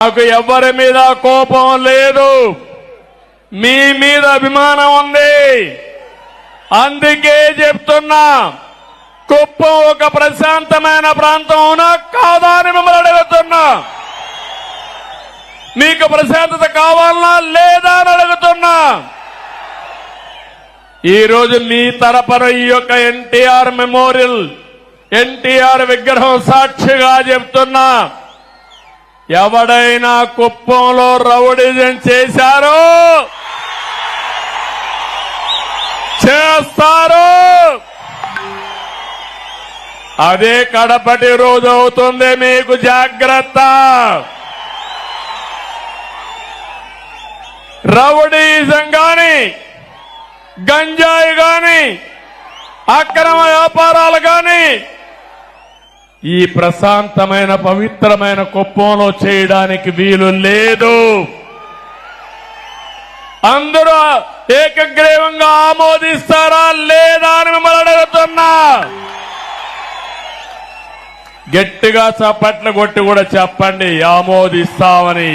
నాకు ఎవరి మీద కోపం లేదు, మీ మీద అభిమానం ఉంది. అందుకే చెప్తున్నా, కుప్పం ఒక ప్రశాంతమైన ప్రాంతం అవునా కాదా అని మిమ్మల్ని అడుగుతున్నా. మీకు ప్రశాంతత కావాలనా లేదా అని అడుగుతున్నా. ఈరోజు మీ తరపున ఈ యొక్క ఎన్టీఆర్ మెమోరియల్, ఎన్టీఆర్ విగ్రహం సాక్షిగా చెప్తున్నా, ఎవడైనా కుప్పంలో రౌడీజం చేశారో చేస్తారు. అదే కడపటి రోజు అవుతుంది, మీకు జాగ్రత్త. రౌడీజం గాని, గంజాయి గాని, అక్రమ వ్యాపారాలు గాని ఈ ప్రశాంతమైన పవిత్రమైన కుప్పంలో చేయడానికి వీలు లేదు. అందరూ ఏకగ్రీవంగా ఆమోదిస్తారా లేదా అని మిమ్మల్ని అడుగుతున్నా. గట్టిగా చప్పట్లు కొట్టి కూడా చెప్పండి ఆమోదిస్తామని.